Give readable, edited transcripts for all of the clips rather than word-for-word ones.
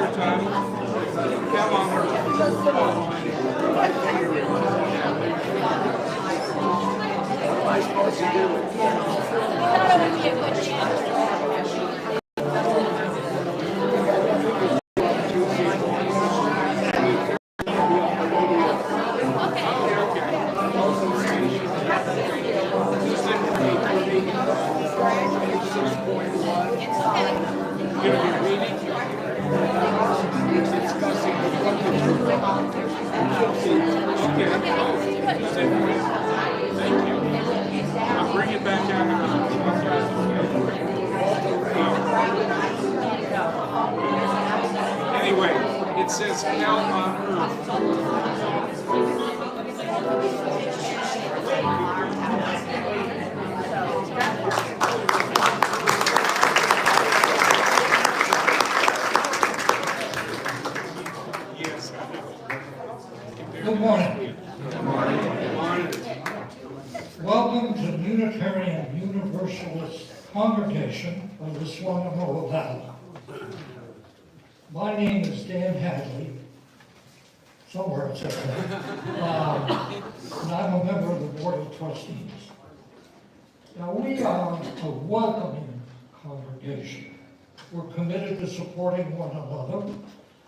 your time. Come on. What am I supposed to do? I thought it would be a good chance. Anyway, it says hell on earth. Yes. Good morning. Good morning. Welcome to Unitarian Universalist Congregation of the Swananoa Valley. My name is Dan Hadley, somewhere it says that, and I'm a member of the Board of Trustees. Now, we are a welcoming congregation. We're committed to supporting one another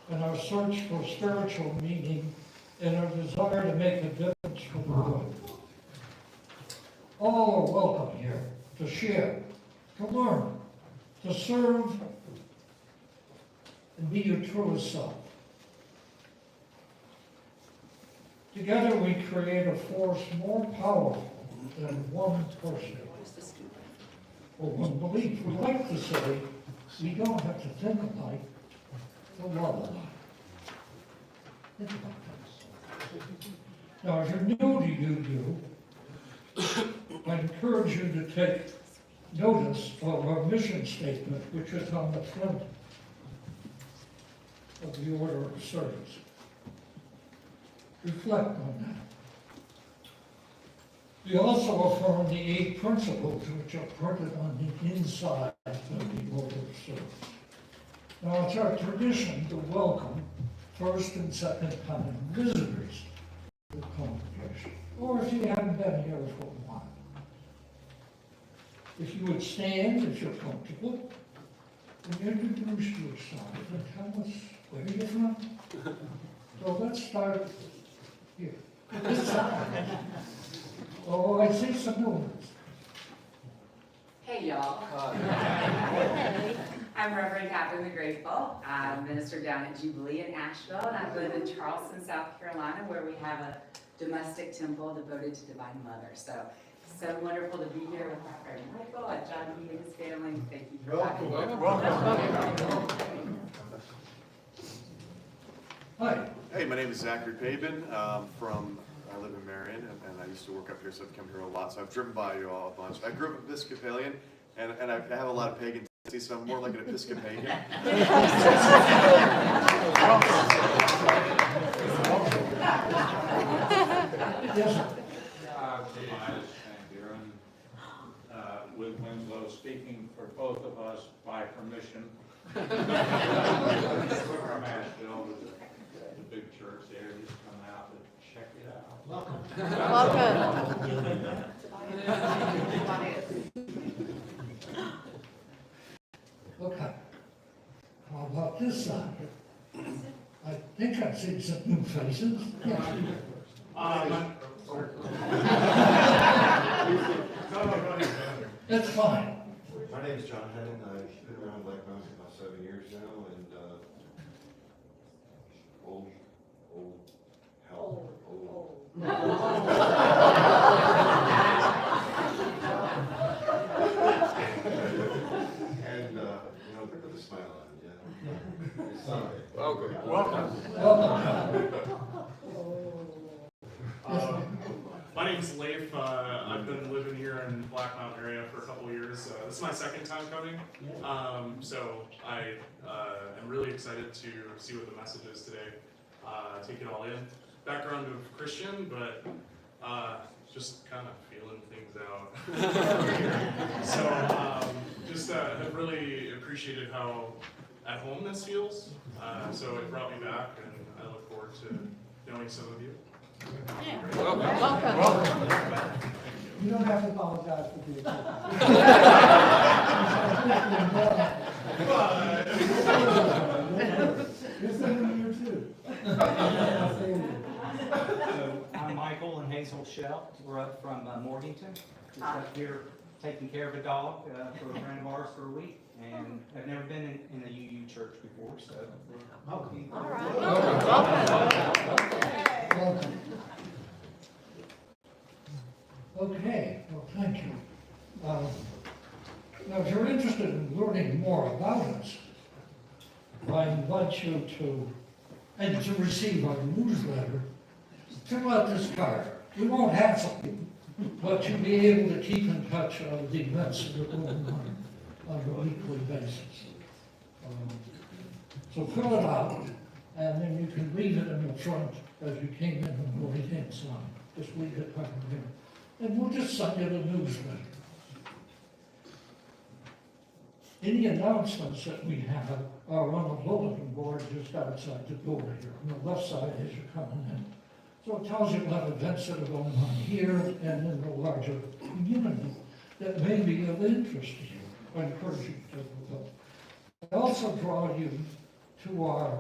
in our search for spiritual meaning and our desire to make a difference for the good. All are welcome here to share, to learn, to serve, and be your truest self. Together we create a force more powerful than one person or one belief. We like to say we don't have to think alike to love alike. Think about this. Now, if you're new to you, I encourage you to take notice of our mission statement, which is on the front of the order of service. Reflect on that. We also affirm the 8 principles which are printed on the inside of the order of service. Now, it's our tradition to welcome first and second time visitors to the congregation, or if you haven't been here for a while. If you would stand, if you're comfortable, and introduce yourself and tell us where you're from. So let's start here. This side. Oh, I see some new ones. Hey, y'all. I'm Reverend Catherine the Grateful. I'm minister down at Jubilee in Asheville, and I live in Charleston, South Carolina, where we have a domestic temple devoted to Divine Mother. So wonderful to be here with my friend Michael and John B. and his family. Thank you for having me. Welcome. Hi. Hey, my name is Zachary Pabin. I live in Marion, and I used to work up here, so I've come here a lot. So I've driven by you all a bunch. I grew up Episcopalian, and I have a lot of pagan tendencies, so I'm more like an Episcopalian. Yes. Tobias Van Buren, with Winslow, speaking for both of us by permission. We're from Asheville, the big church there, just come out and check it out. Okay. How about this side? I think I've seen some new faces. That's fine. My name is John Henning. I've been around Black Mountain about 7 years now, and old and put a smile on it, yeah. It's Sunday. Okay. My name's Leif. I've been living here in Black Mountain area for a couple years. This is my second time coming, so I am really excited to see what the message is today. Take it all in. Background of Christian, but just kind of feeling things out. So just have really appreciated how at home this feels. So it brought me back, and I look forward to knowing some of you. You don't have to apologize for being here. You're sitting here too. So I'm Michael and Hazel Shell. We're up from Morganton. Just up here taking care of a dog for a friend of ours for a week. And I've never been in a UU church before, so we're welcome. All right. Welcome. Okay, well, thank you. Now, if you're interested in learning more about us, I invite you to receive our newsletter. Fill out this card. We won't hassle you, but you'll be able to keep in touch on the events that are going on a weekly basis. So fill it out, and then you can leave it in the front as you came in and go inside. Just leave it right there. And we'll just send you the newsletter. Any announcements that we have are on the bulletin board just outside the door here, on the left side as you're coming in. So it tells you about events that are going on here and in the larger community that may be of interest to you. I encourage you to look. I also draw you to our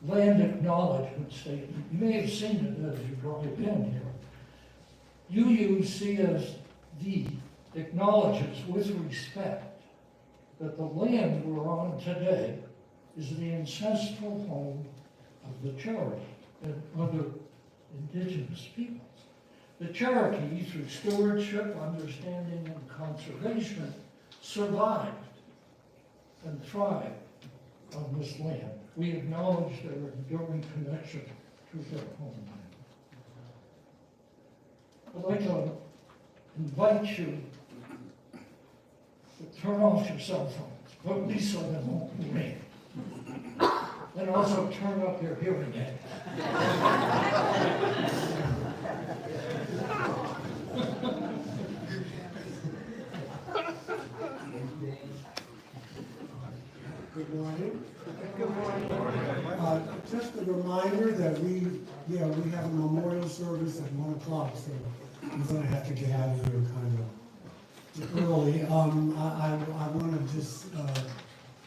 land acknowledgement statement. You may have seen it as you drive in here. UUCSD acknowledges with respect that the land we're on today is the ancestral home of the Cherokee and other indigenous peoples. The Cherokee, through stewardship, understanding, and conservation, survived and thrived on this land. We acknowledge their enduring connection to their homeland. I'd like to invite you to turn off your cell phones, but at least so they won't ring. And also turn up your hearing aid. Good morning. Good morning. Just a reminder that we have a memorial service at 1 o'clock, so I'm gonna have to get out of here kind of early. I want to just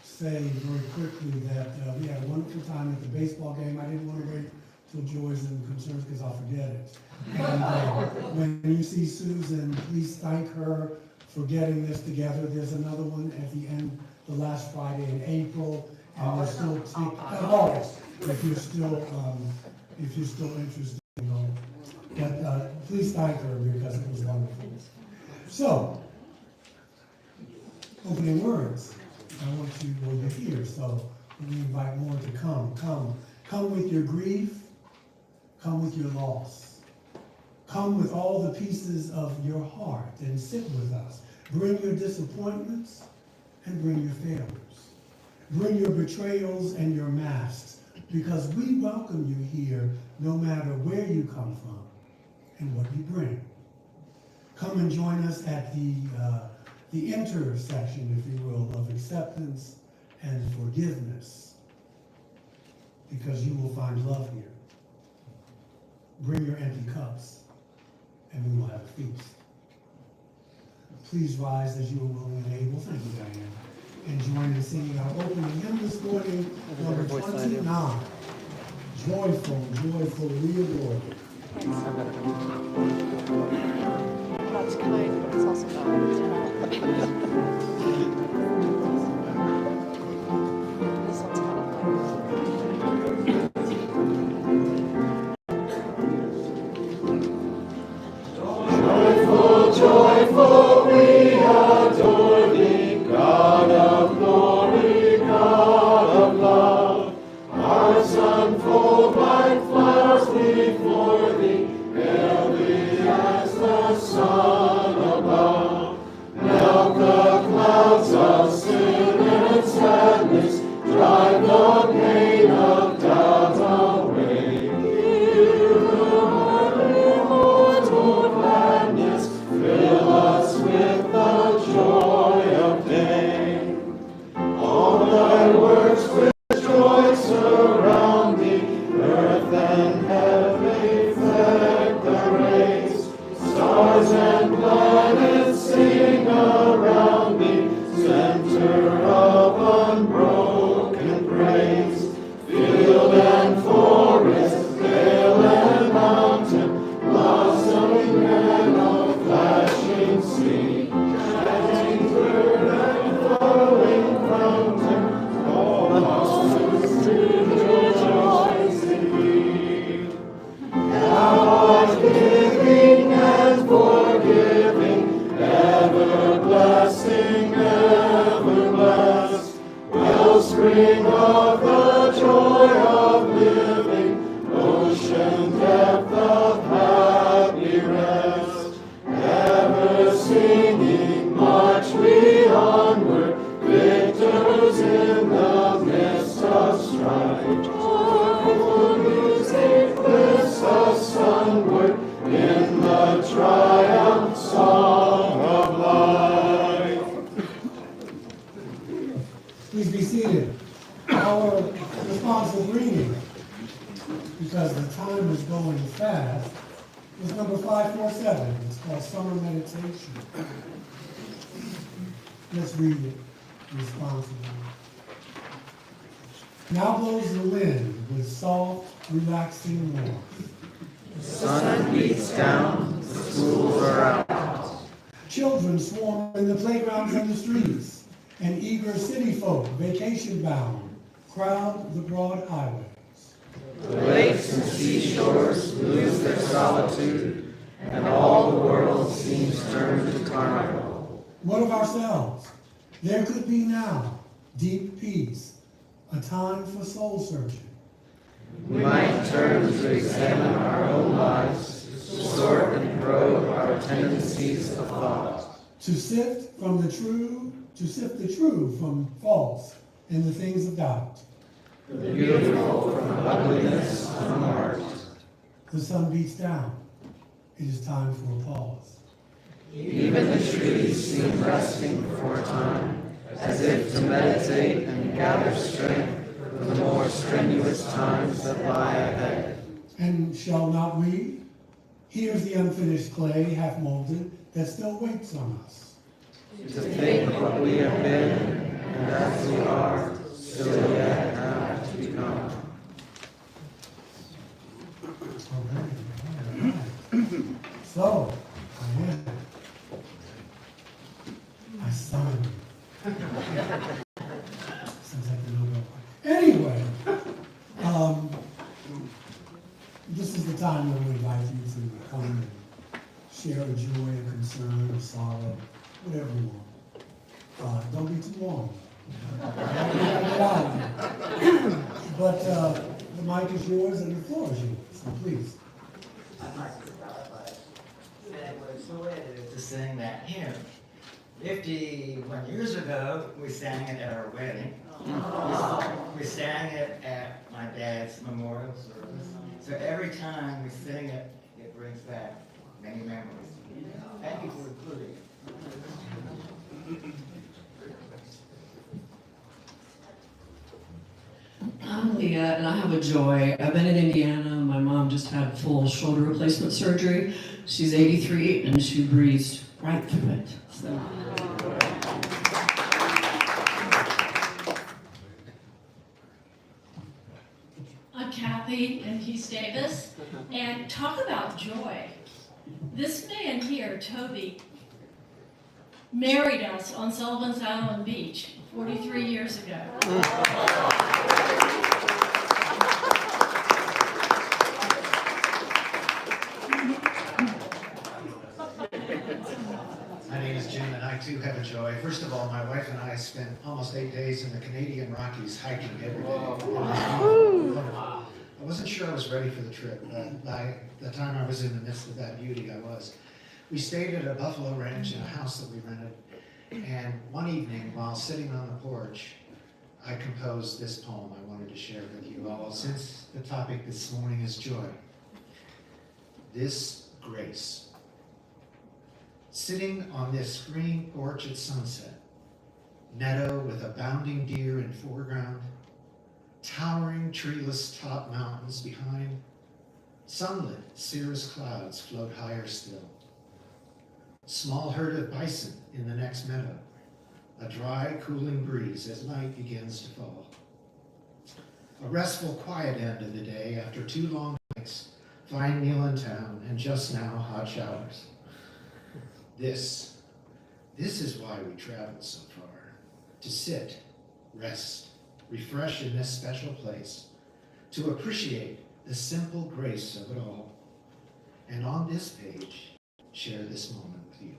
say very quickly that we had a wonderful time at the baseball game. I didn't want to wait till joys and concerns because I'll forget it. And when you see Susan, please thank her for getting this together. There's another one at the end, the last Friday in April, and there's still August. If you're still interested, you know. But please thank her because it was wonderful. So, opening words. I want you, well, you're here, so we invite more to come. Come with your grief. Come with your loss. Come with all the pieces of your heart and sit with us. Bring your disappointments and bring your failures. Bring your betrayals and your masks, because we welcome you here no matter where you come from and what you bring. Come and join us at the intersection, if you will, of acceptance and forgiveness, because you will find love here. Bring your empty cups, and we will have a feast. Please rise as you are willing and able. Thank you, Diane. And join in singing our opening hymn this morning, number 29. Joyful, joyful, we adore you. That's kind, but it's also not. This one's kind of Joyful, we adore thee, God of glory, God of love. Hearts unfold like flowers before thee, hail thee as the sun above. Melt the clouds of sin. spring of the joy of living, ocean depth of happy rest. Ever singing, march we onward, victors in the midst of strife. Joyful music lifts us onward in the triumph song of life. Please be seated. Our responsive reading, because the time is going fast, is number 547. It's called Summer Meditation. Let's read it responsibly. Now blows the wind with soft, relaxing warmth. The sun beats down, the schools are out. Children swarm in the playgrounds and the streets, and eager city folk, vacation-bound, crowd the broad highways. The lakes and seashores lose their solitude, and all the world seems turned to carnival. What of ourselves? There could be now deep peace, a time for soul searching. We might turn to examine our own lives, to sort and probe our tendencies of thought. To sift the true from false and the things of doubt. The beautiful from ugliness unmarked. The sun beats down. It is time for a pause. Even the trees seem resting for a time, as if to meditate and gather strength for the more strenuous times that lie ahead. And shall not we? Here's the unfinished clay, half molded, that still waits on us. To think what we have been, and as we are, still yet have to become. All right. So, I signed. Sounds like the Nobel Prize. Anyway, this is the time when we invite you to come and share a joy, a concern, a sorrow, whatever you want. Don't be too long. Get out of here. But the mic is yours and the floor is yours, so please. I'd like to start by saying we're so edited to sing that hymn. 51 years ago, we sang it at our wedding. We sang it at my dad's memorial service. So every time we sing it, it brings back many memories. Thank you for including it. I'm Leah, and I have a joy. I've been in Indiana. My mom just had full shoulder replacement surgery. She's 83, and she breezed right through it. So. I'm Kathy, and he's Davis. And talk about joy. This man here, Toby, married us on Sullivan's Island Beach 43 years ago. My name is Jim, and I too have a joy. First of all, my wife and I spent almost 8 days in the Canadian Rockies hiking every day. I wasn't sure I was ready for the trip, but by the time I was in the midst of that beauty, I was. We stayed at a buffalo ranch in a house that we rented, and one evening, while sitting on the porch, I composed this poem I wanted to share with you all, since the topic this morning is joy. This grace. Sitting on this green porch at sunset, meadow with abounding deer in foreground, towering treeless top mountains behind, sunlit cirrus clouds float higher still. Small herd of bison in the next meadow, a dry, cooling breeze as night begins to fall. A restful, quiet end of the day after 2 long nights, fine meal in town, and just now hot showers. This is why we travel so far, to sit, rest, refresh in this special place, to appreciate the simple grace of it all, and on this page, share this moment with you.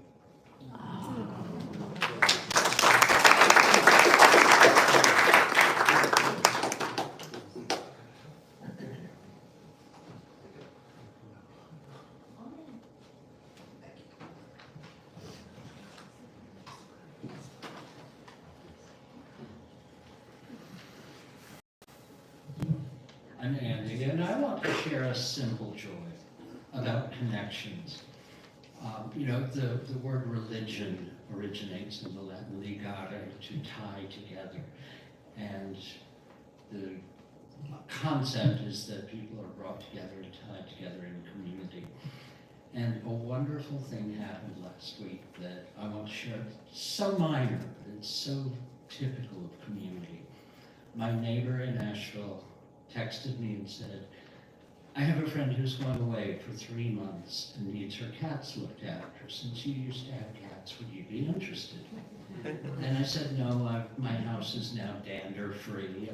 I'm Andy, and I want to share a simple joy about connections. You know, the word religion originates in the Latin ligare, to tie together. And the concept is that people are brought together and tied together in community. And a wonderful thing happened last week that I want to share. It's so minor, but it's so typical of community. My neighbor in Asheville texted me and said, I have a friend who's gone away for 3 months and needs her cats looked after. Since you used to have cats, would you be interested? And I said, no, my house is now dander-free.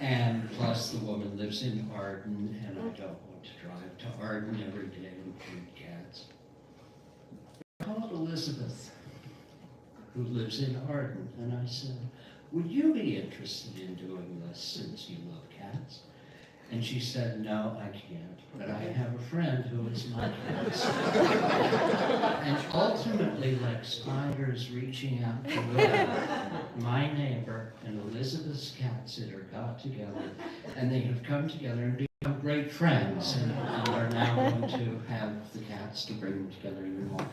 And plus the woman lives in Arden, and I don't want to drive to Arden every day and feed cats. I called Elizabeth, who lives in Arden, and I said, would you be interested in doing this since you love cats? And she said, no, I can't, but I have a friend who is my cats. And ultimately, like spiders reaching out to web, my neighbor and Elizabeth's cat sitter got together, and they have come together and become great friends, and are now going to have the cats to bring them together even more.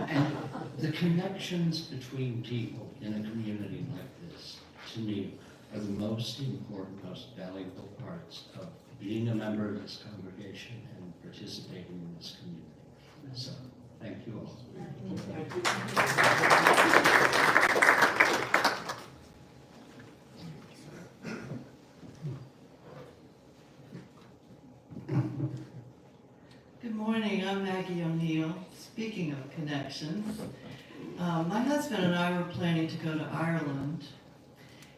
And the connections between people in a community like this, to me, are the most important, most valuable parts of being a member of this congregation and participating in this community. So, thank you all. Good morning, I'm Maggie O'Neill. Speaking of connections, my husband and I were planning to go to Ireland,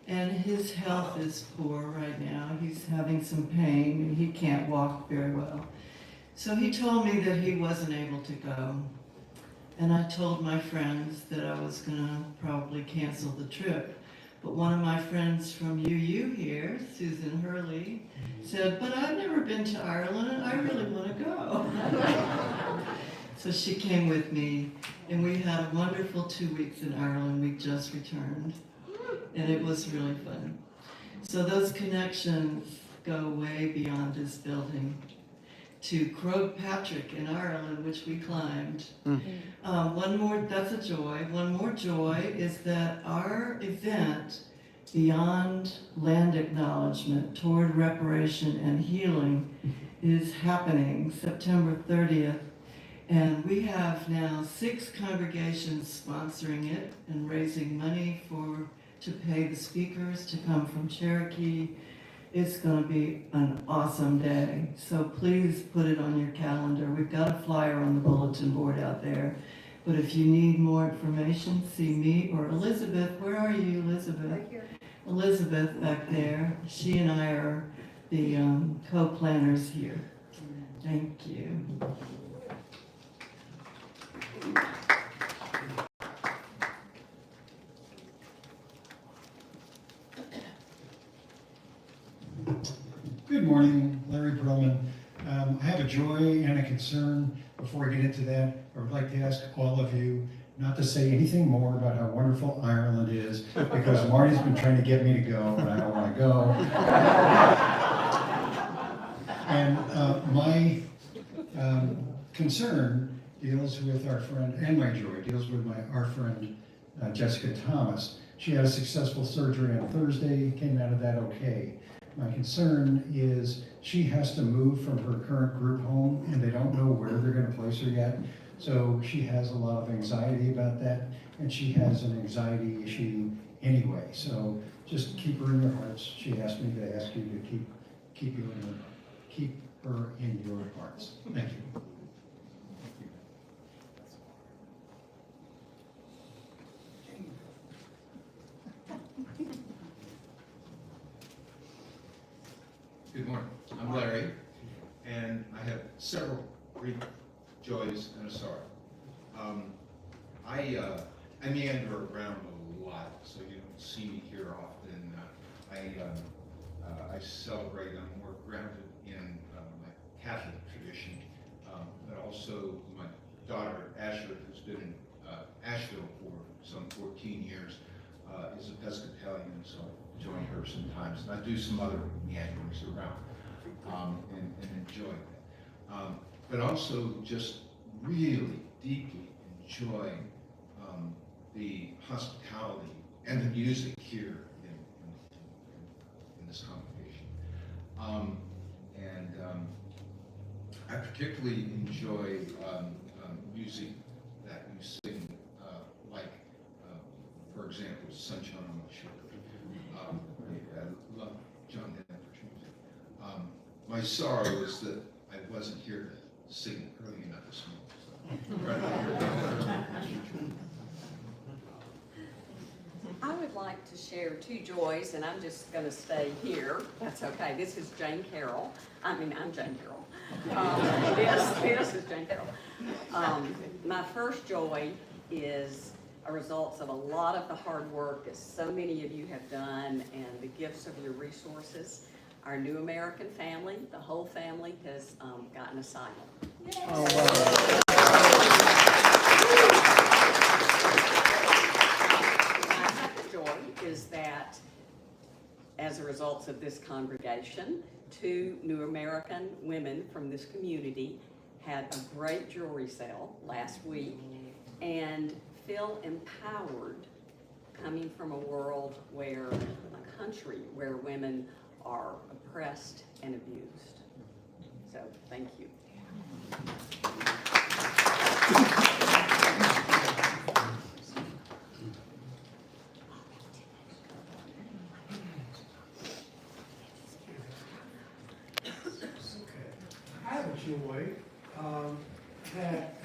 and his health is poor right now. He's having some pain and he can't walk very well. So he told me that he wasn't able to go. And I told my friends that I was gonna probably cancel the trip. But one of my friends from UU here, Susan Hurley, said, but I've never been to Ireland and I really want to go. So she came with me and we had a wonderful 2 weeks in Ireland. We just returned and it was really fun. So those connections go way beyond this building to Croagh Patrick in Ireland, which we climbed. One more, that's a joy. One more joy is that our event, Beyond Land Acknowledgement Toward Reparation and Healing, is happening September 30th. And we have now 6 congregations sponsoring it and raising money to pay the speakers to come from Cherokee. It's going to be an awesome day. So please put it on your calendar. We've got a flyer on the bulletin board out there. But if you need more information, see me or Elizabeth. Where are you, Elizabeth? Right here. Elizabeth back there. She and I are the co-planners here. Thank you. Good morning, Larry Perlman. I have a joy and a concern. Before I get into that, I would like to ask all of you not to say anything more about how wonderful Ireland is, because Marty's been trying to get me to go, and I don't want to go. And my concern deals with our friend, and my joy deals with our friend Jessica Thomas. She had a successful surgery on Thursday, came out of that okay. My concern is she has to move from her current group home and they don't know where they're going to place her yet. So she has a lot of anxiety about that, and she has an anxiety issue anyway. So just keep her in your hearts. She asked me to ask you to keep her in your hearts. Thank you. Good morning. I'm Larry, and I have several brief joys and a sorrow. I meander around a lot, so you don't see me here often. I celebrate. I'm more grounded in my Catholic tradition, but also my daughter Asher, who's been in Asheville for some 14 years, is Episcopalian, so I join her sometimes, and I do some other meanderings around and enjoy that. But also just really deeply enjoy the hospitality and the music here in this congregation. I particularly enjoy music that you sing, like, for example, Sunshine on My Shoulder. I love John Denver's music. My sorrow is that I wasn't here to sing it early enough this morning. I would like to share two joys, and I'm just going to stay here. That's okay. This is Jane Carroll. I'm Jane Carroll. This is Jane Carroll. My first joy is a result of a lot of the hard work that so many of you have done and the gifts of your resources. Our New American family, the whole family, has gotten asylum. Oh, wow. My second joy is that as a result of this congregation, 2 New American women from this community had a great jewelry sale last week and feel empowered coming from a world where, a country where women are oppressed and abused. So, thank you. I have a joy that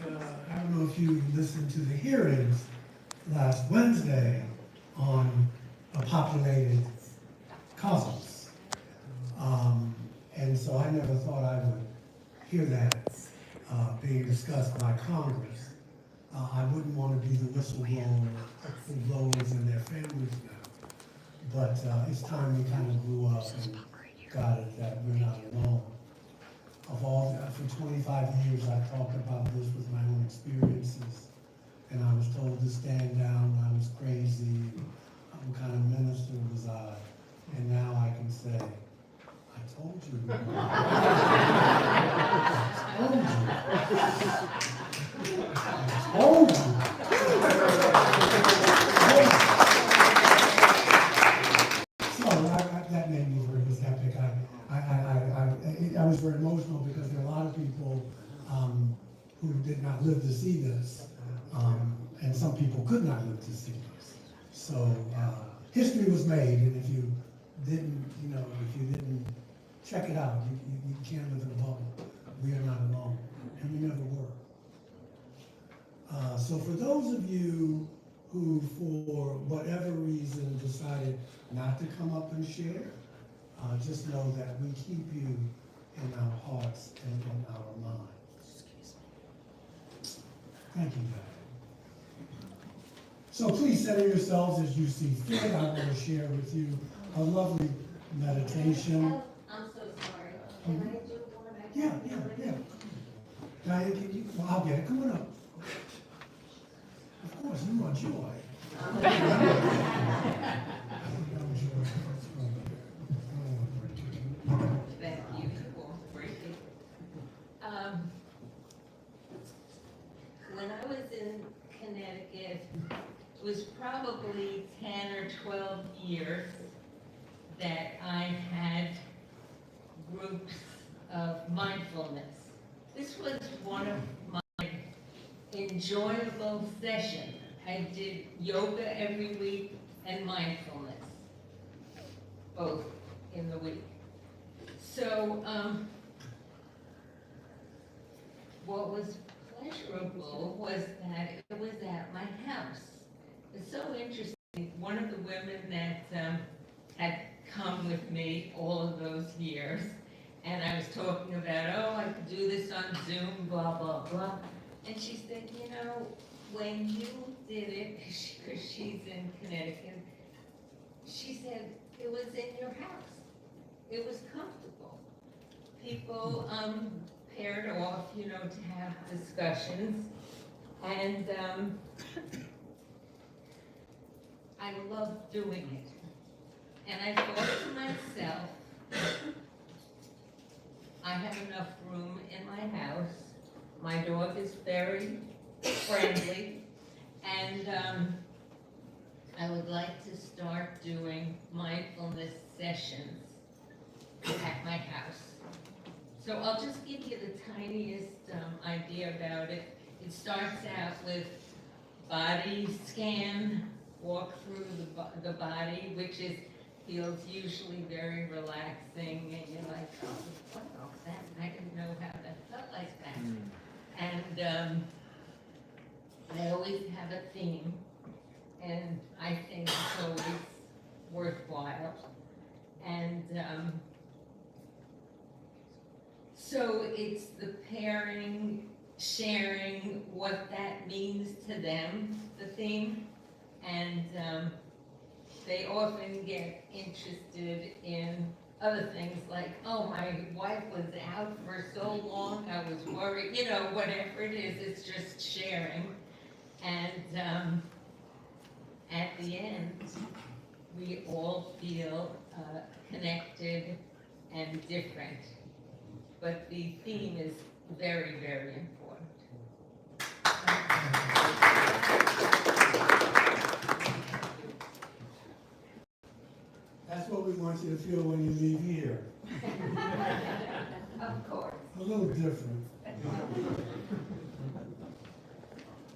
I don't know if you listened to the hearings last Wednesday on populated cosmos. And so I never thought I would hear that being discussed by Congress. I wouldn't want to be the whistleblower for blowers and their families now. But it's time we kind of grew up and got it that we're not alone. For 25 years, I talked about this with my own experiences, and I was told to stand down when I was crazy. What kind of minister was I? And now I can say, I told you. I told you. So that made me very epic. I was very emotional because there are a lot of people who did not live to see this, and some people could not live to see this. So history was made, and if you didn't check it out, you can't live in a bubble. We are not alone, and we never were. So for those of you who, for whatever reason, decided not to come up and share, just know that we keep you in our hearts and in our minds. Thank you, guys. So please center yourselves as you see fit. I want to share with you a lovely meditation. I'm so sorry. Can I do one back? Yeah. Diane, can you? Well, I'll get it. Come on up. Of course, you want joy. Thank you for breaking. When I was in Connecticut, it was probably 10 or 12 years that I had groups of mindfulness. This was one of my enjoyable sessions. I did yoga every week and mindfulness, both in the week. So, what was pleasurable was that it was at my house. It's so interesting. One of the women that had come with me all of those years, and I was talking about, oh, I could do this on Zoom, blah, blah, blah. And she said, you know, when you did it, because she's in Connecticut, she said, it was in your house. It was comfortable. People paired off, you know, to have discussions. And I I love doing it. And I thought to myself, I have enough room in my house. My dog is very friendly. And I would like to start doing mindfulness sessions at my house. So I'll just give you the tiniest idea about it. It starts out with body scan, walk through the body, which feels usually very relaxing, and you're like, oh, what was that? I didn't know how that felt like that. And I always have a theme, and I think it's always worthwhile. And so it's the pairing, sharing what that means to them, the theme, and they often get interested in other things like, oh, my wife was out for so long, I was worried, you know, whatever it is, it's just sharing. And at the end, we all feel connected and different. But the theme is very, very important. That's what we want you to feel when you leave here. Of course. A little different.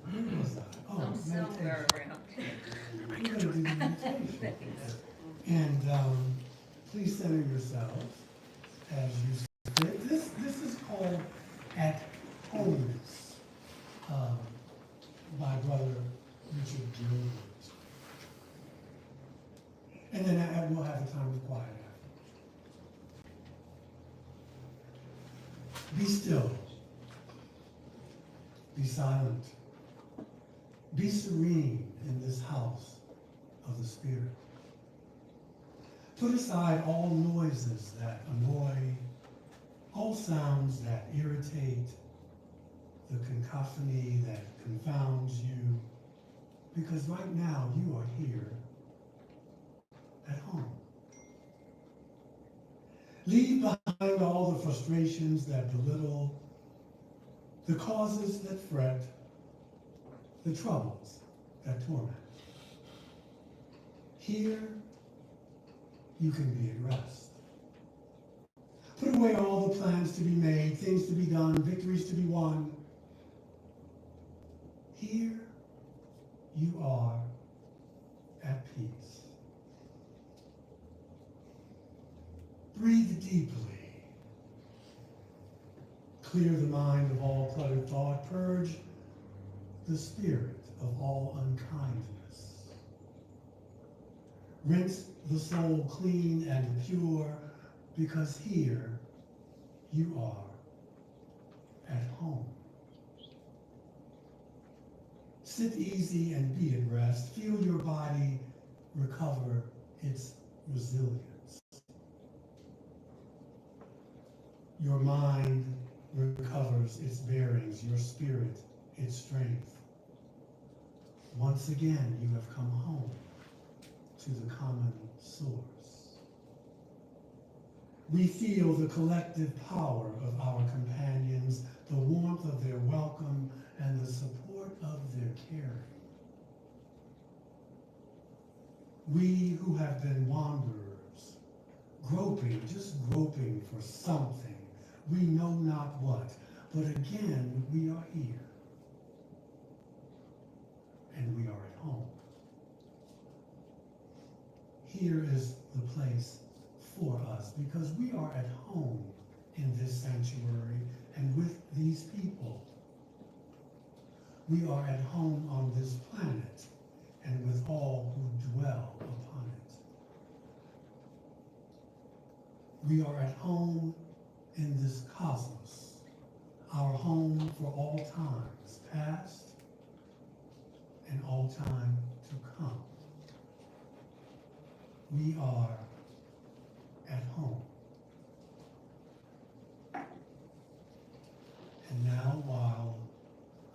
Where was I? Oh, I'm somewhere meditation. around. We're going to do meditation. And please center yourselves as you sit. This is called At Homeness by Brother Richard Gilbert. And then we'll have a time of quiet after. Be still. Be silent. Be serene in this house of the Spirit. Put aside all noises that annoy, all sounds that irritate, the cacophony that confounds you, because right now you are here at home. Leave behind all the frustrations that belittle, the causes that fret, the troubles that torment. Here, you can be at rest. Put away all the plans to be made, things to be done, victories to be won. Here, you are at peace. Breathe deeply. Clear the mind of all cluttered thought. Purge the spirit of all unkindness. Rinse the soul clean and pure, because here you are at home. Sit easy and be at rest. Feel your body recover its resilience. Your mind recovers its bearings, your spirit its strength. Once again, you have come home to the common source. We feel the collective power of our companions, the warmth of their welcome, and the support of their caring. We who have been wanderers, groping, just groping for something, we know not what, but again we are here. And we are at home. Here is the place for us, because we are at home in this sanctuary and with these people. We are at home on this planet and with all who dwell upon it. We are at home in this cosmos, our home for all times past and all time to come. We are at home. And now, while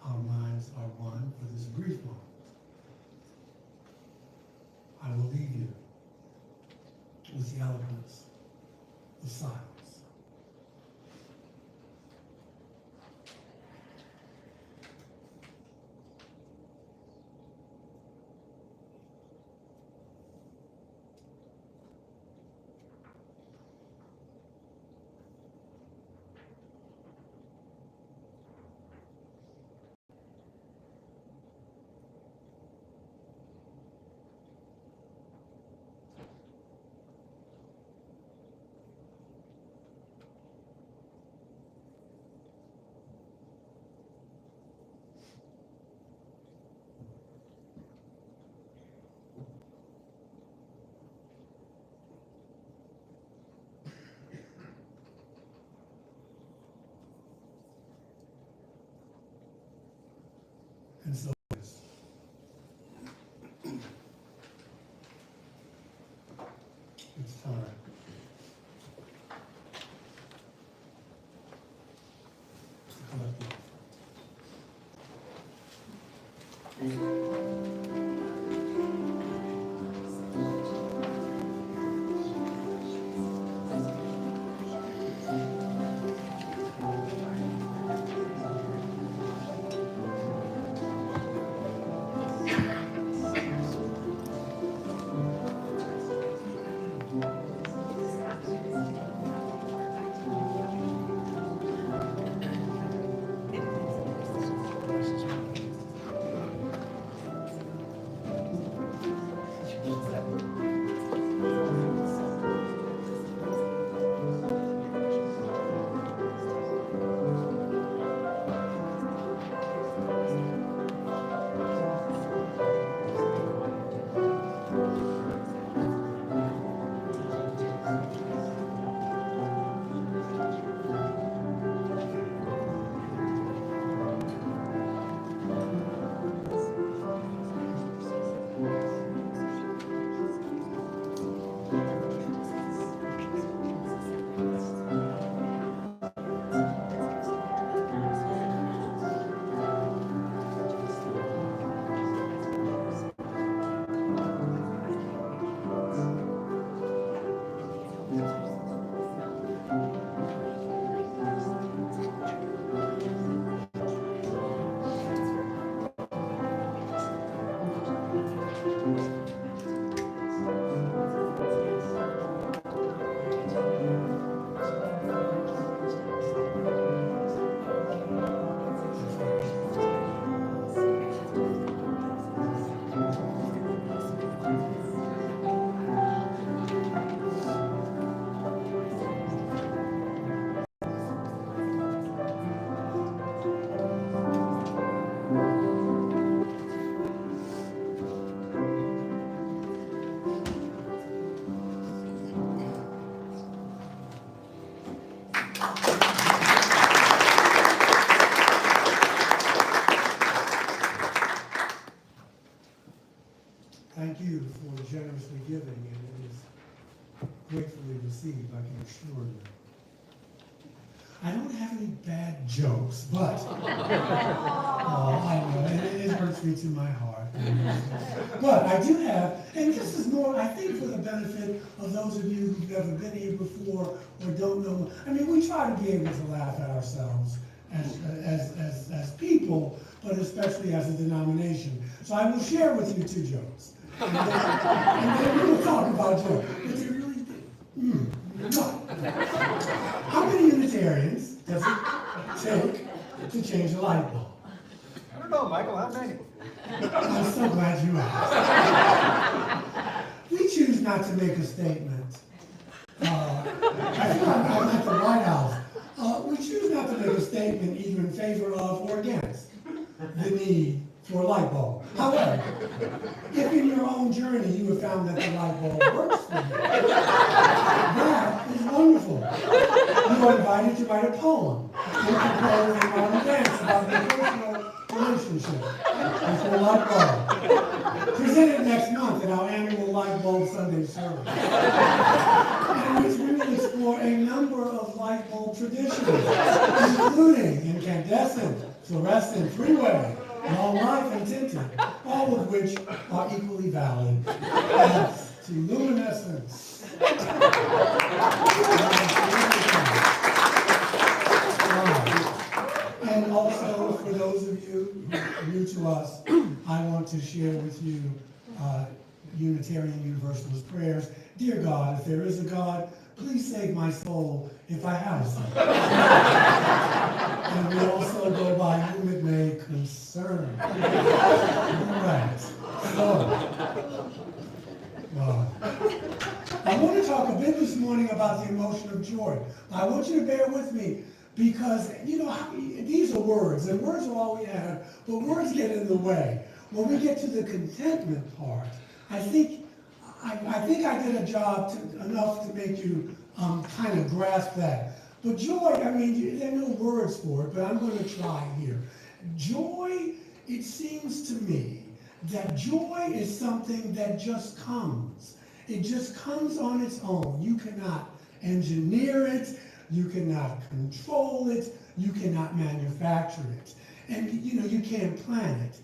our minds are one for this brief moment, is the eloquence of silence. And so it's time. to collect Thank you for generously giving, and it is gratefully received, I can assure you. I don't have any bad jokes, but I know, and it hurts me to my heart. But I do have, and this is more, I think, for the benefit of those of you who've never been here before or don't know. I mean, we try to be able to laugh at ourselves as people, but especially as a denomination. So I will share with you 2 jokes. And then we will talk about jokes. But they're really no. How many Unitarians does it take to change a light bulb? I don't know, Michael, how many? I'm so glad you asked. We choose not to make a statement. I feel like I'm at the White House. We choose not to make a statement either in favor of or against the need for a light bulb. However, if in your own journey you have found that the light bulb works for you, that is wonderful. You are invited to write a poem and compose a modern dance about your personal relationship with your light bulb. Presented next month at our annual Light Bulb Sunday service, in which we will explore a number of light bulb traditions, including incandescent, fluorescent, freeway, long life, and tinted, all of which are equally valid as to luminescence. Unitarian Universalist prayers. Dear God, if there is a God, please save my soul if I have a soul. And we also go by whom it may concern. All right. So, I want to talk a bit this morning about the emotion of joy. I want you to bear with me because, these are words, and words are all we have, but words get in the way. When we get to the contentment part, I think I did a job enough to make you kind of grasp that. But joy, there are no words for it, but I'm going to try here. Joy, it seems to me that joy is something that just comes. It just comes on its own. You cannot engineer it. You cannot control it. You cannot manufacture it. And, you can't plan it.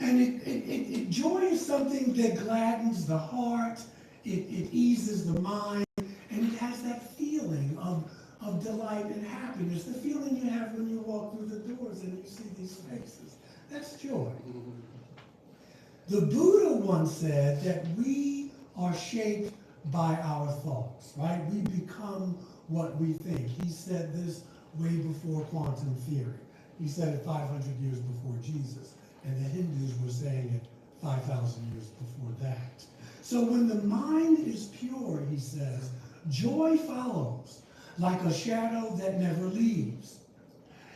And joy is something that gladdens the heart. It eases the mind. And it has that feeling of delight and happiness. The feeling you have when you walk through the doors and you see these faces. That's joy. The Buddha once said that we are shaped by our thoughts, right? We become what we think. He said this way before quantum theory. He said it 500 years before Jesus, and the Hindus were saying it 5,000 years before that. So when the mind is pure, he says, joy follows like a shadow that never leaves.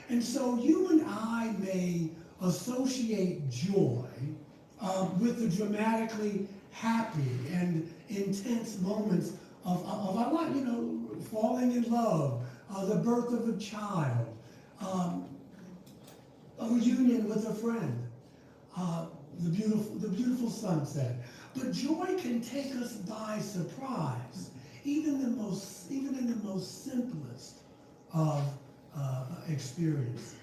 And so you and I may associate joy with the dramatically happy and intense moments of our life, falling in love, the birth of a child, a reunion with a friend, the beautiful sunset. But joy can take us by surprise, even in the most simplest of experiences.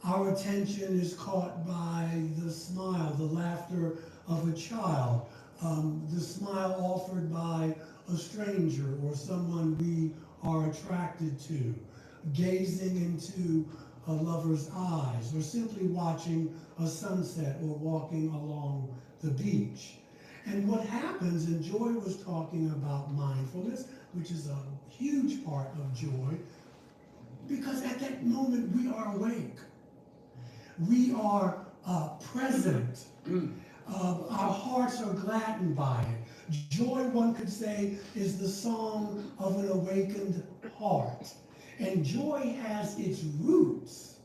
Our attention is caught by the smile, the laughter of a child, the smile offered by a stranger or someone we are attracted to, gazing into a lover's eyes, or simply watching a sunset or walking along the beach. And what happens, and Joy was talking about mindfulness, which is a huge part of joy, because at that moment we are awake. We are present. Our hearts are gladdened by it. Joy, one could say, is the song of an awakened heart. And joy has its roots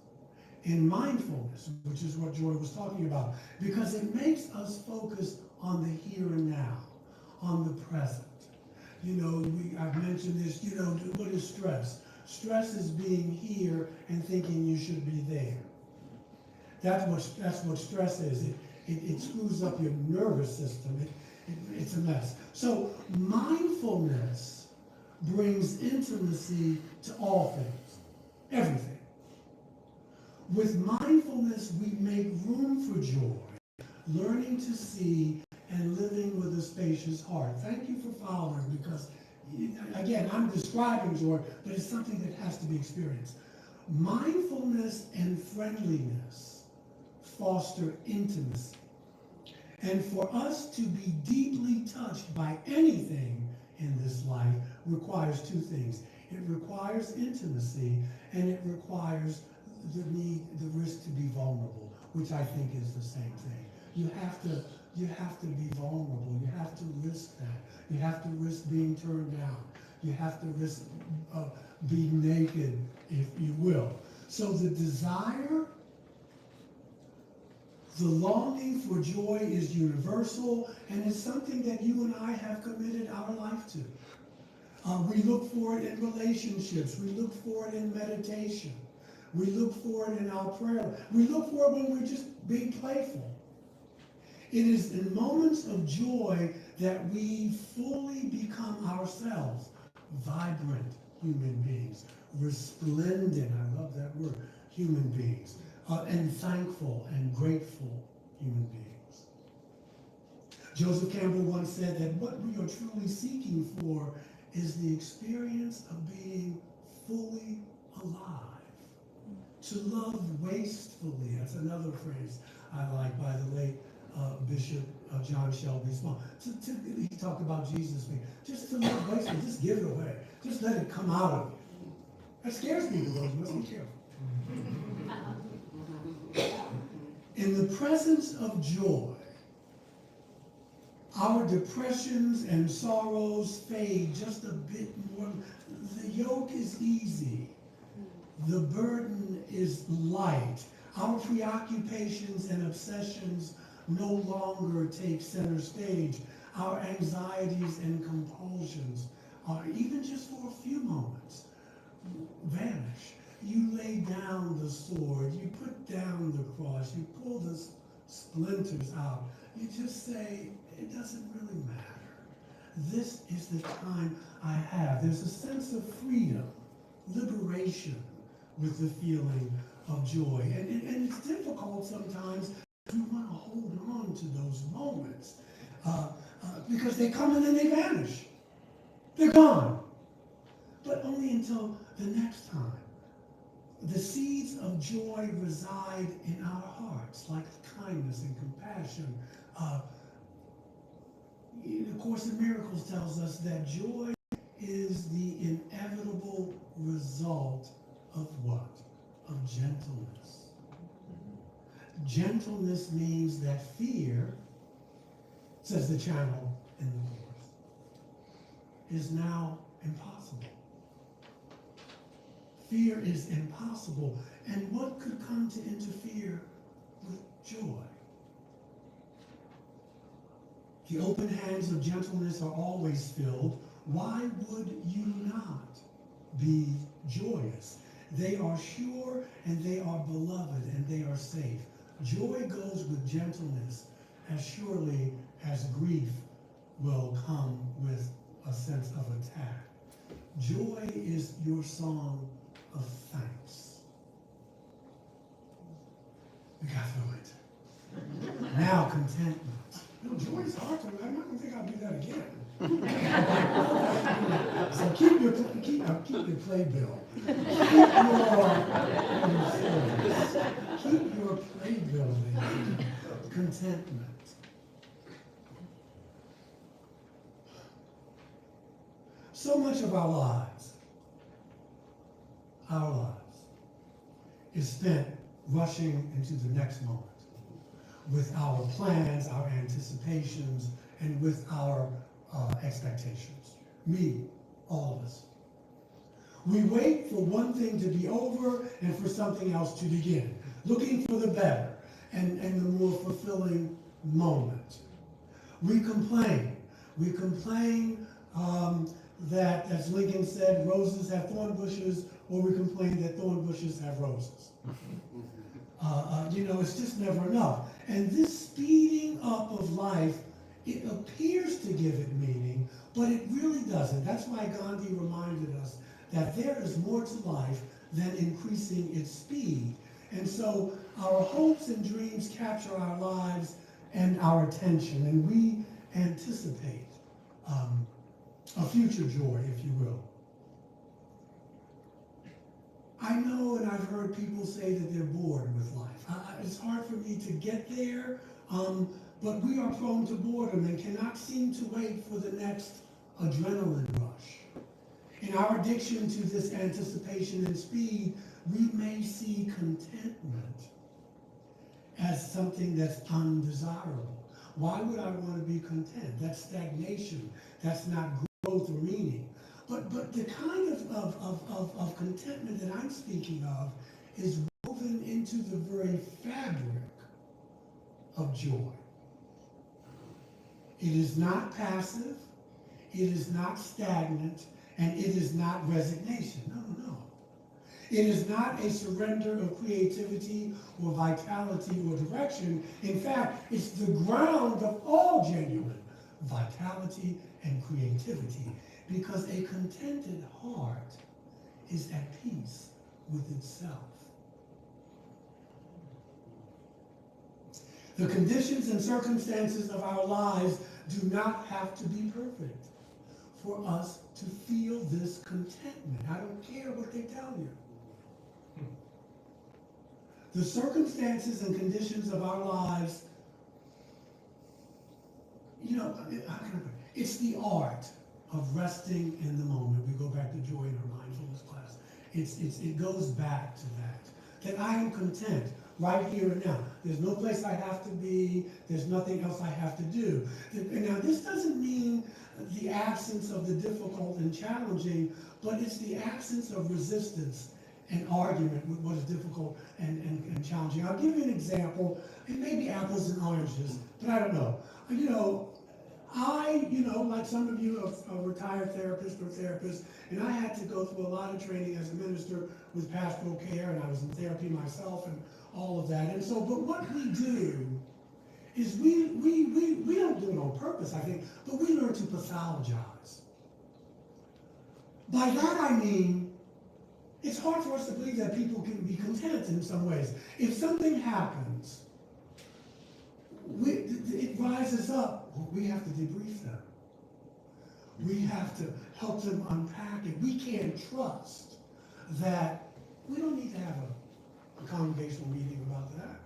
in mindfulness, which is what Joy was talking about, because it makes us focus on the here and now, on the present. I've mentioned this, what is stress? Stress is being here and thinking you should be there. That's what stress is. It screws up your nervous system. It's a mess. So mindfulness brings intimacy to all things, everything. With mindfulness, we make room for joy, learning to see and living with a spacious heart. Thank you for following, because, again, I'm describing joy, but it's something that has to be experienced. Mindfulness and friendliness foster intimacy. And for us to be deeply touched by anything in this life requires two things. It requires intimacy, and it requires the risk to be vulnerable, which I think is the same thing. You have to be vulnerable. You have to risk that. You have to risk being turned down. You have to risk being naked, if you will. So the desire, the longing for joy is universal, and it's something that you and I have committed our life to. We look for it in relationships. We look for it in meditation. We look for it in our prayer. We look for it when we're just being playful. It is in moments of joy that we fully become ourselves, vibrant human beings, resplendent, I love that word, human beings, and thankful and grateful human beings. Joseph Campbell once said that what we are truly seeking for is the experience of being fully alive. To love wastefully, that's another phrase I like by the late Bishop John Shelby Small. He talked about Jesus being, just to live gracefully, just give it away. Just let it come out of you. That scares people, though. You must be careful. In the presence of joy, our depressions and sorrows fade just a bit more. The yoke is easy. The burden is light. Our preoccupations and obsessions no longer take center stage. Our anxieties and compulsions are, even just for a few moments, vanish. You lay down the sword, you put down the cross, you pull the splinters out. You just say, it doesn't really matter. This is the time I have. There's a sense of freedom, liberation with the feeling of joy. And it's difficult sometimes. We want to hold on to those moments because they come and then they vanish. They're gone. But only until the next time. The seeds of joy reside in our hearts, like kindness and compassion. The Course in Miracles tells us that joy is the inevitable result of what? Of gentleness. Gentleness means that fear, says the channel in the Course, is now impossible. Fear is impossible. And what could come to interfere with joy? The open hands of gentleness are always filled. Why would you not be joyous? They are sure and they are beloved and they are safe. Joy goes with gentleness as surely as grief will come with a sense of attack. Joy is your song of thanks. We got through it. Now contentment. No, joy is hard to me. I'm not going to think I'll do that again. So keep your playbill. Keep your playbill in contentment. So much of our lives, is spent rushing into the next moment with our plans, our anticipations, and with our expectations. Me, all of us. We wait for one thing to be over and for something else to begin, looking for the better and the more fulfilling moment. We complain. We complain that, as Lincoln said, roses have thorn bushes, or we complain that thorn bushes have roses. It's just never enough. And this speeding up of life, it appears to give it meaning, but it really doesn't. That's why Gandhi reminded us that there is more to life than increasing its speed. And so our hopes and dreams capture our lives and our attention, and we anticipate a future joy, if you will. I know, and I've heard people say that they're bored with life. It's hard for me to get there, but we are prone to boredom and cannot seem to wait for the next adrenaline rush. In our addiction to this anticipation and speed, we may see contentment as something that's undesirable. Why would I want to be content? That's stagnation. That's not growth or meaning. But the kind of contentment that I'm speaking of is woven into the very fabric of joy. It is not passive, it is not stagnant, and it is not resignation. No. It is not a surrender of creativity or vitality or direction. In fact, it's the ground of all genuine vitality and creativity, because a contented heart is at peace with itself. The conditions and circumstances of our lives do not have to be perfect for us to feel this contentment. I don't care what they tell you. The circumstances and conditions of our lives it's the art of resting in the moment. We go back to joy in our mindfulness class. It goes back to that I am content right here and now. There's no place I have to be. There's nothing else I have to do. And now, this doesn't mean the absence of the difficult and challenging, but it's the absence of resistance and argument with what is difficult and challenging. I'll give you an example. It may be apples and oranges, but I don't know. Like some of you, a retired therapist or therapist, and I had to go through a lot of training as a minister with pastoral care, and I was in therapy myself and all of that. And so, but what we do is we don't do it on purpose, I think, but we learn to pathologize. By that I mean, it's hard for us to believe that people can be content in some ways. If something happens, it rises up. Well, we have to debrief them. We have to help them unpack it. We can't trust that. We don't need to have a congregational meeting about that.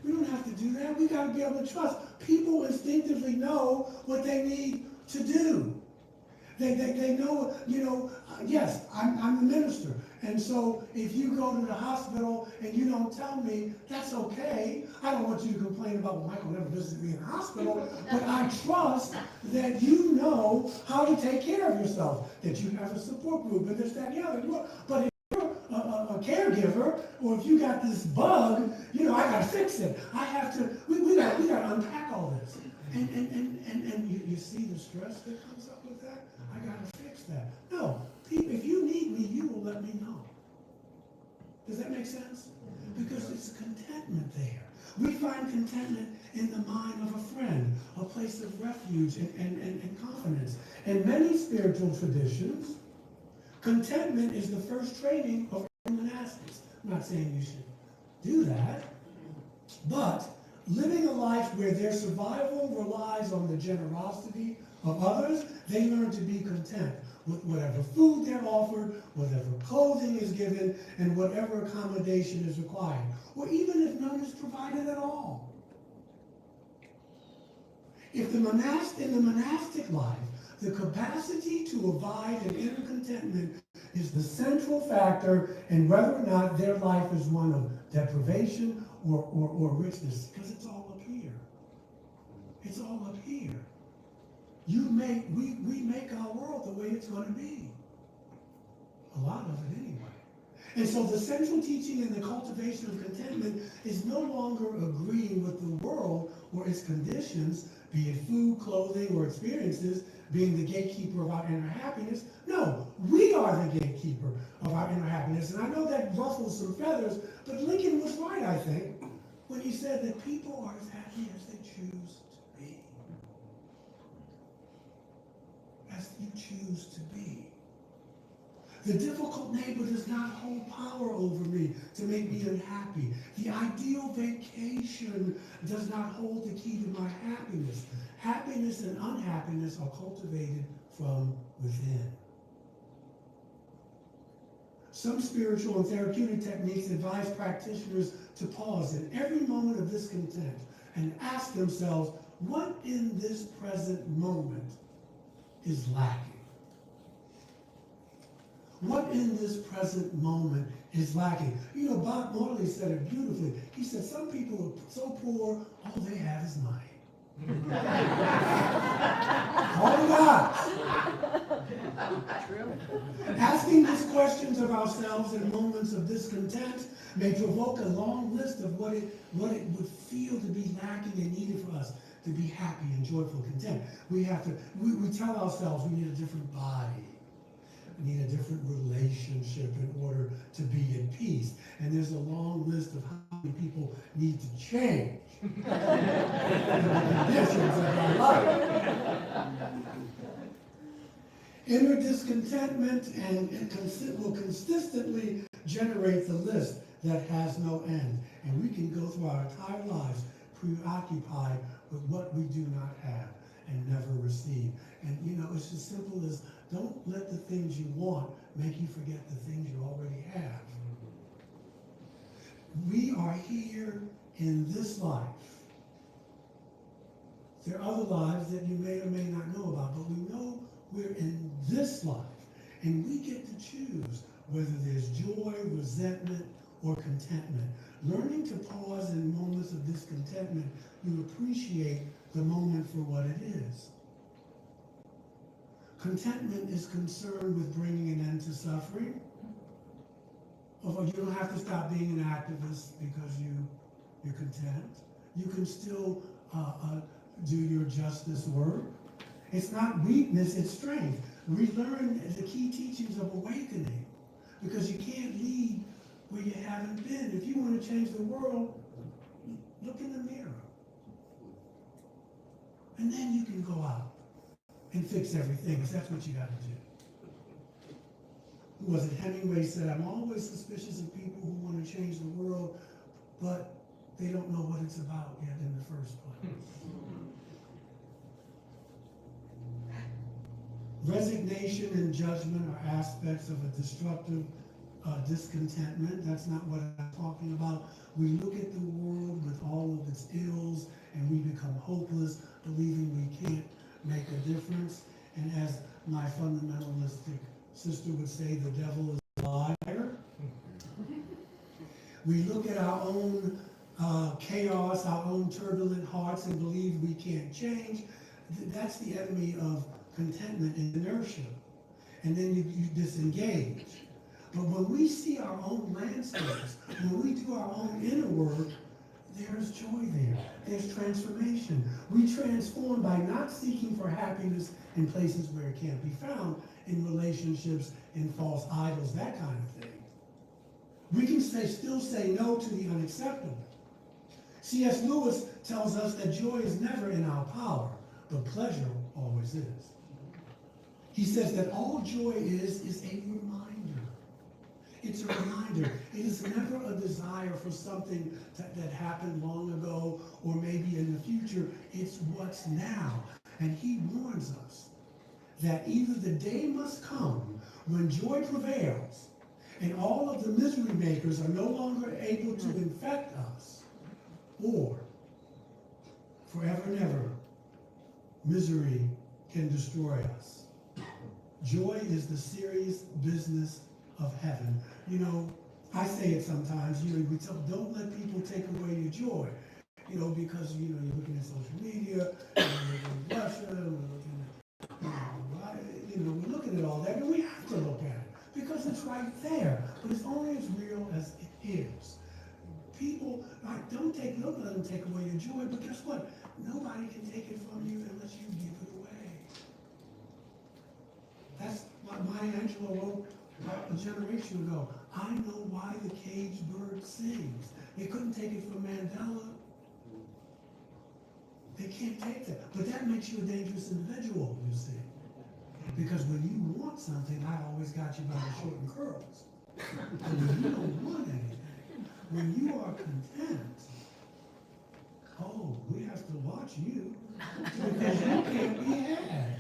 We don't have to do that. We got to be able to trust. People instinctively know what they need to do. They know, yes, I'm the minister. And so if you go to the hospital and you don't tell me, that's okay. I don't want you to complain about, well, Michael never visited me in the hospital. But I trust that you know how to take care of yourself, that you have a support group and this, that, and the other. But if you're a caregiver, or if you got this bug, I got to fix it. I have to, we got to unpack all this. And you see the stress that comes up with that? I got to fix that. No, if you need me, you will let me know. Does that make sense? Because it's contentment there. We find contentment in the mind of a friend, a place of refuge and confidence. In many spiritual traditions, contentment is the first training of monastics. I'm not saying you should do that, but living a life where their survival relies on the generosity of others, they learn to be content with whatever food they're offered, whatever clothing is given, and whatever accommodation is required, or even if none is provided at all. If in the monastic life, the capacity to abide in inner contentment is the central factor in whether or not their life is one of deprivation or richness, because it's all up here. It's all up here. We make our world the way it's going to be. A lot of it anyway. And so the central teaching in the cultivation of contentment is no longer agreeing with the world or its conditions, be it food, clothing, or experiences, being the gatekeeper of our inner happiness. No, we are the gatekeeper of our inner happiness. And I know that ruffles some feathers, but Lincoln was right, I think, when he said that people are as happy as they choose to be. As you choose to be. The difficult neighbor does not hold power over me to make me unhappy. The ideal vacation does not hold the key to my happiness. Happiness and unhappiness are cultivated from within. Some spiritual and therapeutic techniques advise practitioners to pause in every moment of discontent and ask themselves, what in this present moment is lacking? What in this present moment is lacking? Bob Marley said it beautifully. He said, some people are so poor, all they have is money. Oh God. Asking these questions of ourselves in moments of discontent may provoke a long list of what it would feel to be lacking and needed for us to be happy and joyful, content. We tell ourselves we need a different body. We need a different relationship in order to be in peace. And there's a long list of how many people need to change the conditions of our life. Inner discontentment will consistently generate the list that has no end. And we can go through our entire lives preoccupied with what we do not have and never receive. And it's as simple as, don't let the things you want make you forget the things you already have. We are here in this life There are other lives that you may or may not know about, but we know we're in this life, and we get to choose whether there's joy, resentment, or contentment. Learning to pause in moments of discontentment, you appreciate the moment for what it is. Contentment is concerned with bringing an end to suffering. Although you don't have to stop being an activist because you're content. You can still do your justice work. It's not weakness, it's strength. We learn the key teachings of awakening, because you can't lead where you haven't been. If you want to change the world, look in the mirror. And then you can go out and fix everything, because that's what you got to do. Who was it? Hemingway said, I'm always suspicious of people who want to change the world, but they don't know what it's about yet in the first place. Resignation and judgment are aspects of a destructive discontentment. That's not what I'm talking about. We look at the world with all of its ills, and we become hopeless, believing we can't make a difference. And as my fundamentalistic sister would say, the devil is a liar. We look at our own chaos, our own turbulent hearts, and believe we can't change. That's the enemy of contentment and inertia. And then you disengage. But when we see our own landscapes, when we do our own inner work, there's joy there. There's transformation. We transform by not seeking for happiness in places where it can't be found, in relationships, in false idols, that kind of thing. We can still say no to the unacceptable. C.S. Lewis tells us that joy is never in our power, but pleasure always is. He says that all joy is a reminder. It's a reminder. It is never a desire for something that happened long ago or maybe in the future. It's what's now. And he warns us that either the day must come when joy prevails and all of the misery makers are no longer able to infect us, or forever and ever, misery can destroy us. Joy is the serious business of heaven. You know, I say it sometimes, we tell, don't let people take away your joy. Because, you're looking at social media, you're looking at Russia, we're looking at all that, and we have to look at it, because it's right there, but it's only as real as it is. People, don't let them take away your joy, but guess what? Nobody can take it from you unless you give it away. That's what Maya Angelou wrote a generation ago. I know why the caged bird sings. They couldn't take it from Mandela. They can't take that. But that makes you a dangerous individual, you see. Because when you want something, I always got you by the short and curls. And when you don't want anything, when you are content, we have to watch you, because you can't be had.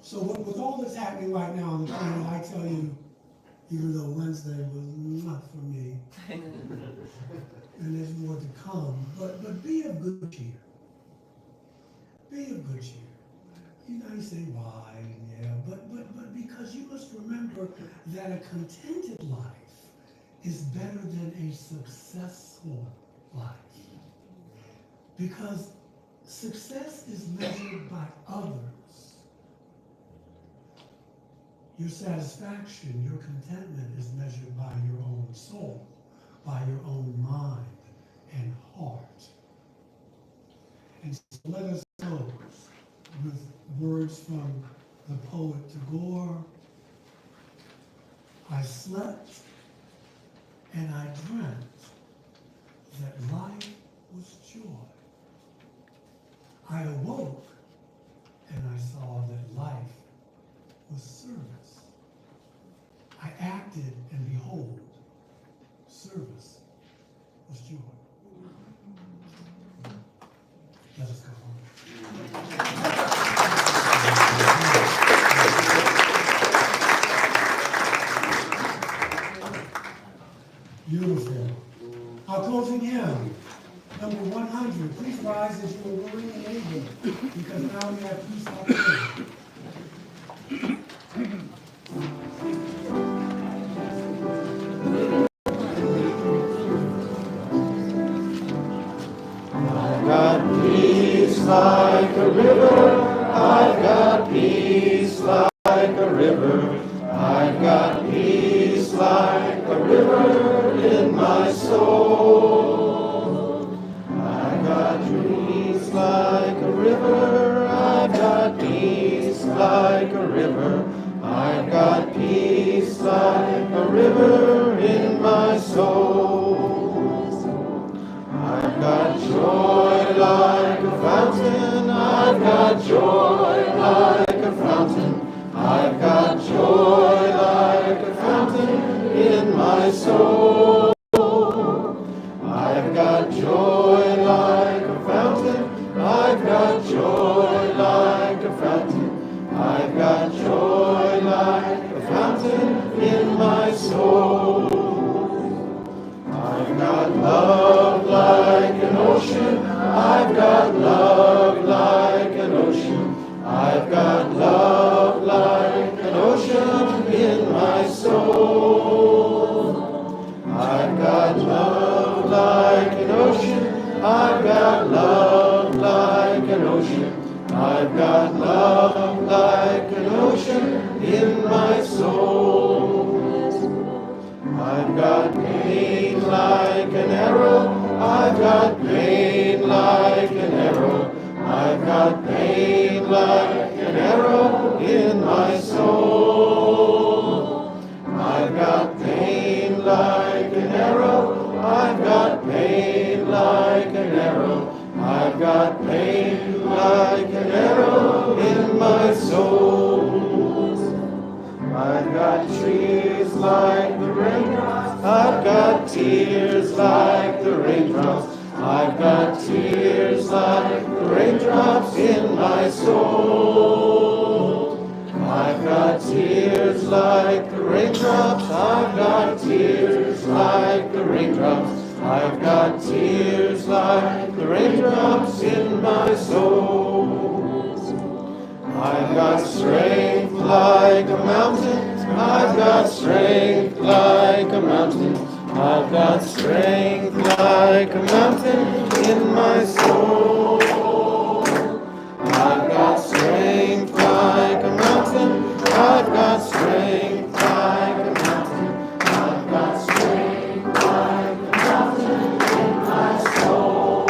So with all that's happening right now on the planet, I tell you, even though Wednesday was not for me, and there's more to come, but be of good cheer. Be of good cheer. You say why, but because you must remember that a contented life is better than a successful life. Because success is measured by others. Your satisfaction, your contentment is measured by your own soul, by your own mind and heart. And so let us close with words from the poet Tagore. I slept and I dreamt that life was joy. I awoke and I saw that life was service. I acted and behold, service was joy. Let us go home. Beautiful. Our closing hymn, number 100. please rise as you were willing and able, because now we have peace on earth. I've got peace like a river. I've got peace like a river. I've got peace like a river in my soul. I've got peace like a river. I've got peace like a river. I've got peace like a river in my soul. I've got joy like a fountain. I've got joy like a fountain. I've got joy like a fountain in my soul. I've got joy like a fountain. I've got joy like a fountain. I've got joy like a fountain in my soul. I've got love like an ocean. I've got love like an ocean. I've got love like an ocean in my soul. I've got love like an ocean. I've got love like an ocean. I've got love like an ocean in my soul. I've got pain like an arrow. I've got pain like an arrow. I've got pain like an arrow in my soul. I've got pain like an arrow. I've got pain like an arrow. I've got pain like an arrow in my soul. I've got trees like the raindrops. I've got tears like the raindrops. I've got tears like the raindrops in my soul. I've got tears like the raindrops. I've got tears like the raindrops. I've got tears like the raindrops in my soul. I've got strength like a mountain. I've got strength like a mountain. I've got strength like a mountain in my soul. I've got strength like a mountain. I've got strength like a mountain. I've got strength like a mountain in my soul.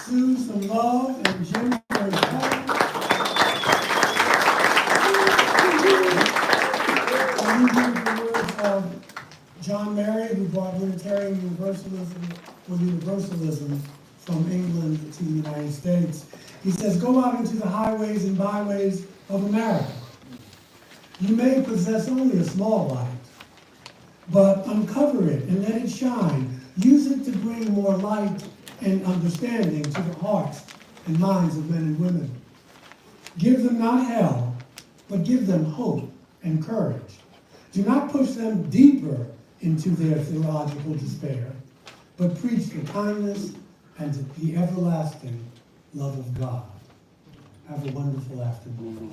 Sue some love and Jim for his help. And you heard the words of John Marion, who brought Unitarian Universalism from England to the United States. He says, go out into the highways and byways of America. You may possess only a small light, but uncover it and let it shine. Use it to bring more light and understanding to the hearts and minds of men and women. Give them not hell, but give them hope and courage. Do not push them deeper into their theological despair, but preach the kindness and the everlasting love of God. Have a wonderful afternoon.